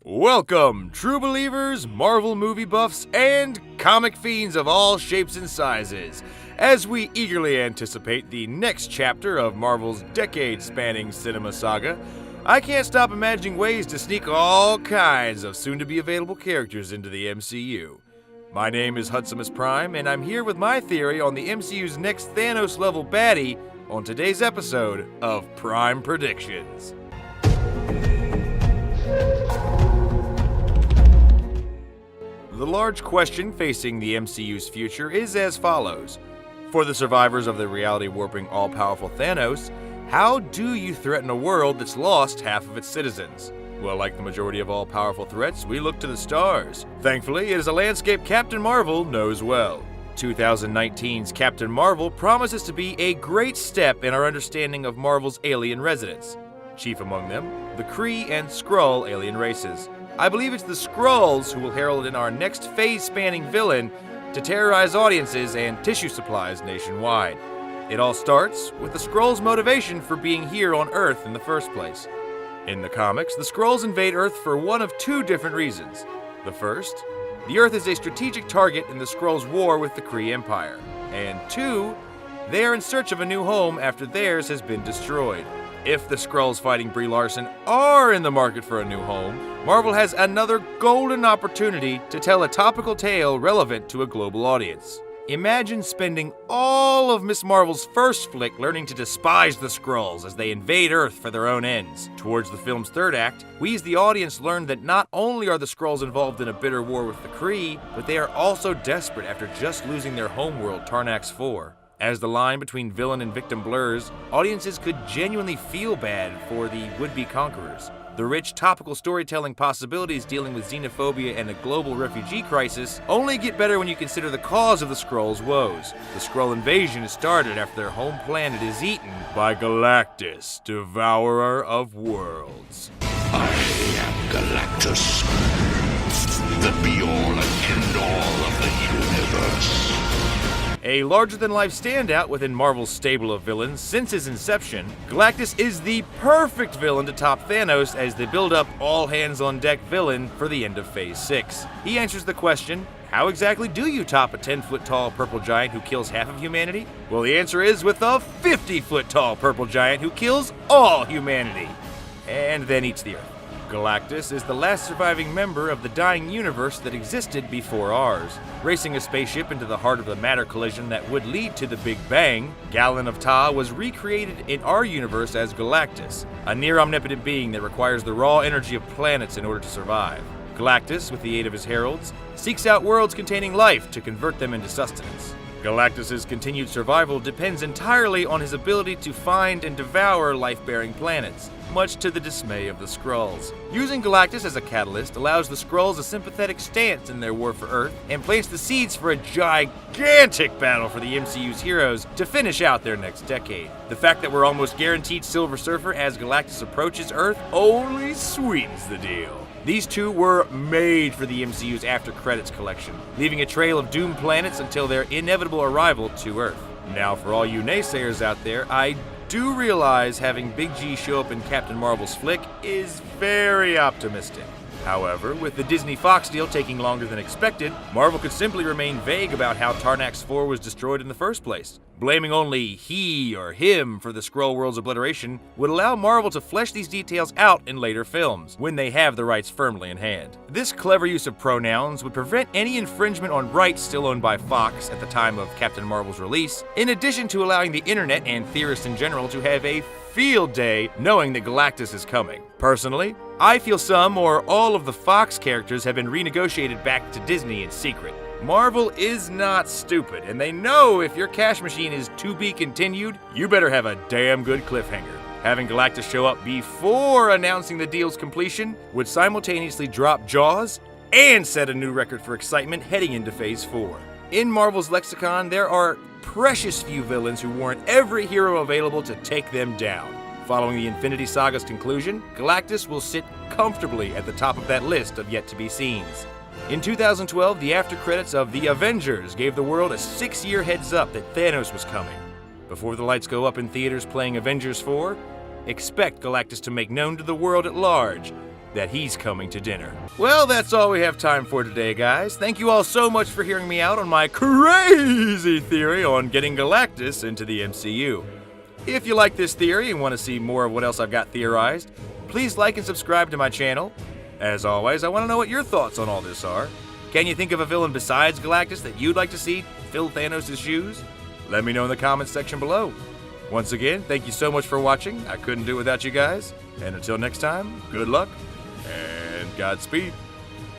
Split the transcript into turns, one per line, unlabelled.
Welcome, true believers, Marvel movie buffs, and comic fiends of all shapes and sizes, as we eagerly anticipate the next chapter of Marvel's decade-spanning cinema saga. I can't stop imagining ways to sneak all kinds of soon-to-be-available characters into the MCU. My name is Hudsimus Prime, and I'm here with my theory on the MCU's next Thanos-level baddie on today's episode of Prime Predictions. The large question facing the MCU's future is as follows. For the survivors of the reality-warping all-powerful Thanos, how do you threaten a world that's lost half of its citizens? Well, like the majority of all-powerful threats, we look to the stars. Thankfully, it is a landscape Captain Marvel knows well. 2019's Captain Marvel promises to be a great step in our understanding of Marvel's alien residents. Chief among them, the Kree and Skrull alien races. I believe it's the Skrulls who will herald in our next phase-spanning villain to terrorize audiences and tissue supplies nationwide. It all starts with the Skrulls' motivation for being here on Earth in the first place. In the comics, the Skrulls invade Earth for one of two different reasons. The first, the Earth is a strategic target in the Skrulls' war with the Kree Empire. And two, they are in search of a new home after theirs has been destroyed. If the Skrulls fighting Brie Larson are in the market for a new home, Marvel has another golden opportunity to tell a topical tale relevant to a global audience. Imagine spending all of Ms. Marvel's first flick learning to despise the Skrulls as they invade Earth for their own ends. Towards the film's third act, we as the audience learn that not only are the Skrulls involved in a bitter war with the Kree, but they are also desperate after just losing their homeworld, Tarnax 4. As the line between villain and victim blurs, audiences could genuinely feel bad for the would-be conquerors. The rich, topical storytelling possibilities dealing with xenophobia and a global refugee crisis only get better when you consider the cause of the Skrulls' woes. The Skrull invasion is started after their home planet is eaten by Galactus, devourer of worlds.
I am Galactus, the be-all and end-all of the universe.
A larger-than-life standout within Marvel's stable of villains since his inception, Galactus is the perfect villain to top Thanos as they build up all-hands-on-deck villain for the end of Phase 6. He answers the question, how exactly do you top a 10-foot-tall purple giant who kills half of humanity? Well, the answer is with a 50-foot-tall purple giant who kills all humanity, and then eats the Earth. Galactus is the last surviving member of the dying universe that existed before ours. Racing a spaceship into the heart of the matter collision that would lead to the Big Bang, Galen of Ta was recreated in our universe as Galactus, a near-omnipotent being that requires the raw energy of planets in order to survive. Galactus, with the aid of his heralds, seeks out worlds containing life to convert them into sustenance. Galactus' continued survival depends entirely on his ability to find and devour life-bearing planets, much to the dismay of the Skrulls. Using Galactus as a catalyst allows the Skrulls a sympathetic stance in their war for Earth and plants the seeds for a gigantic battle for the MCU's heroes to finish out their next decade. The fact that we're almost guaranteed Silver Surfer as Galactus approaches Earth only sweetens the deal. These two were made for the MCU's after-credits collection, leaving a trail of doomed planets until their inevitable arrival to Earth. Now, for all you naysayers out there, I do realize having Big G show up in Captain Marvel's flick is very optimistic. However, with the Disney-Fox deal taking longer than expected, Marvel could simply remain vague about how Tarnax 4 was destroyed in the first place. Blaming only he or him for the Skrull world's obliteration would allow Marvel to flesh these details out in later films, when they have the rights firmly in hand. This clever use of pronouns would prevent any infringement on rights still owned by Fox at the time of Captain Marvel's release, in addition to allowing the internet and theorists in general to have a field day knowing that Galactus is coming. Personally, I feel some or all of the Fox characters have been renegotiated back to Disney in secret. Marvel is not stupid, and they know if your cash machine is to be continued, you better have a damn good cliffhanger. Having Galactus show up before announcing the deal's completion would simultaneously drop Jaws and set a new record for excitement heading into Phase 4. In Marvel's lexicon, there are precious few villains who warrant every hero available to take them down. Following the Infinity Saga's conclusion, Galactus will sit comfortably at the top of that list of yet-to-be-seens. In 2012, the after-credits of The Avengers gave the world a 6-year heads-up that Thanos was coming. Before the lights go up in theaters playing Avengers 4, expect Galactus to make known to the world at large that he's coming to dinner. Well, that's all we have time for today, guys. Thank you all so much for hearing me out on my crazy theory on getting Galactus into the MCU. If you like this theory and want to see more of what else I've got theorized, please like and subscribe to my channel. As always, I want to know what your thoughts on all this are. Can you think of a villain besides Galactus that you'd like to see fill Thanos' shoes? Let me know in the comments section below. Once again, thank you so much for watching. I couldn't do it without you guys. And until next time, good luck and Godspeed.